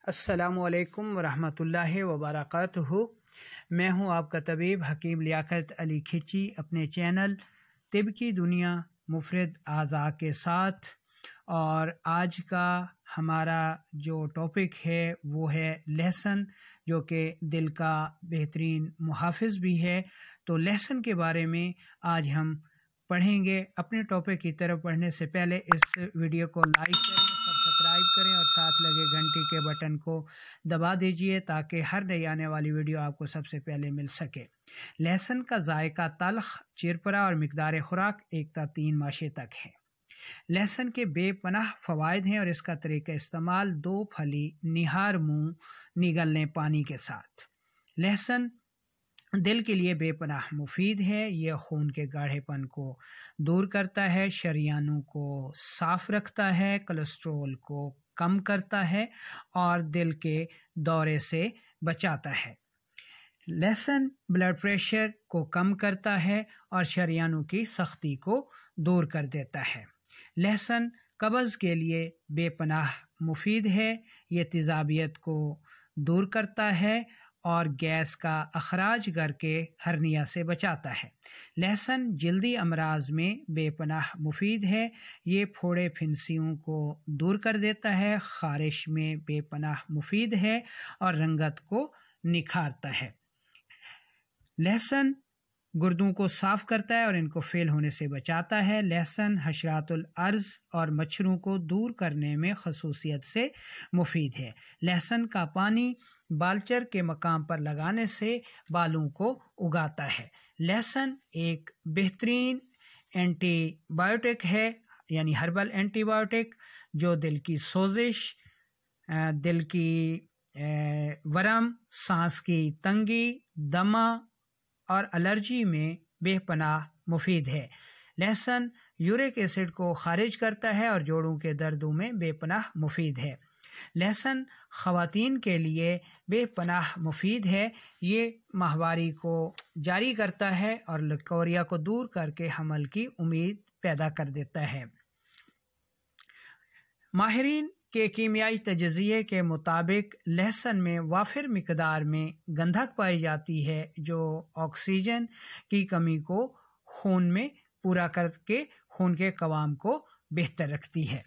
السلام علیکم ورحمۃ اللہ وبرکاتہ۔ میں ہوں آپ کا طبیب حکیم لیاقت علی کھچی اپنے چینل طب کی دنیا مفرد اعضاء کے ساتھ، اور آج کا ہمارا جو ٹاپک ہے وہ ہے لہسن، جو کہ دل کا بہترین محافظ بھی ہے۔ تو لہسن کے بارے میں آج ہم پڑھیں گے۔ اپنے ٹاپک کی طرف پڑھنے سے پہلے اس ویڈیو کو لائک کریں، سبسکرائب کریں اور ساتھ لگے گھنٹی کے بٹن کو دبا دیجئے تاکہ ہر نئی آنے والی ویڈیو آپ کو سب سے پہلے مل سکے۔ لہسن کا ذائقہ تلخ، چرپرا اور مقدار خوراک 1 تا 3 ماشے تک ہے۔ لہسن کے بے پناہ فوائد ہیں اور اس کا طریقہ استعمال 2 پھلی نہار منہ نگلنے پانی کے ساتھ۔ لہسن دل کے لیے بے پناہ مفید ہے۔ یہ خون کے گاڑھے پن کو دور کرتا ہے، شریانوں کو صاف رکھتا ہے، کولیسٹرول کو کم کرتا ہے اور دل کے دورے سے بچاتا ہے۔ لہسن بلڈ پریشر کو کم کرتا ہے اور شریانوں کی سختی کو دور کر دیتا ہے۔ لہسن قبض کے لیے بے پناہ مفید ہے۔ یہ تیزابیت کو دور کرتا ہے اور گیس کا اخراج کر کے ہرنیا سے بچاتا ہے۔ لہسن جلدی امراض میں بے پناہ مفید ہے۔ یہ پھوڑے پھنسیوں کو دور کر دیتا ہے، خارش میں بے پناہ مفید ہے اور رنگت کو نکھارتا ہے۔ لہسن گردوں کو صاف کرتا ہے اور ان کو فیل ہونے سے بچاتا ہے۔ لہسن حشرات الارض اور مچھروں کو دور کرنے میں خصوصیت سے مفید ہے۔ لہسن کا پانی بالچر کے مقام پر لگانے سے بالوں کو اگاتا ہے۔ لہسن ایک بہترین اینٹی بائیوٹک ہے، یعنی ہربل اینٹی بائیوٹک، جو دل کی سوزش، دل کی ورم، سانس کی تنگی، دمہ اور الرجی میں بے پناہ مفید ہے۔ لہسن یورک ایسڈ کو خارج کرتا ہے اور جوڑوں کے دردوں میں بے پناہ مفید ہے۔ لہسن خواتین کے لیے بے پناہ مفید ہے۔ یہ ماہواری کو جاری کرتا ہے اور لیکوریا کو دور کر کے حمل کی امید پیدا کر دیتا ہے۔ ماہرین کے کیمیائی تجزیے کے مطابق لہسن میں وافر مقدار میں گندھک پائی جاتی ہے، جو آکسیجن کی کمی کو خون میں پورا کر کے خون کے قوام کو بہتر رکھتی ہے۔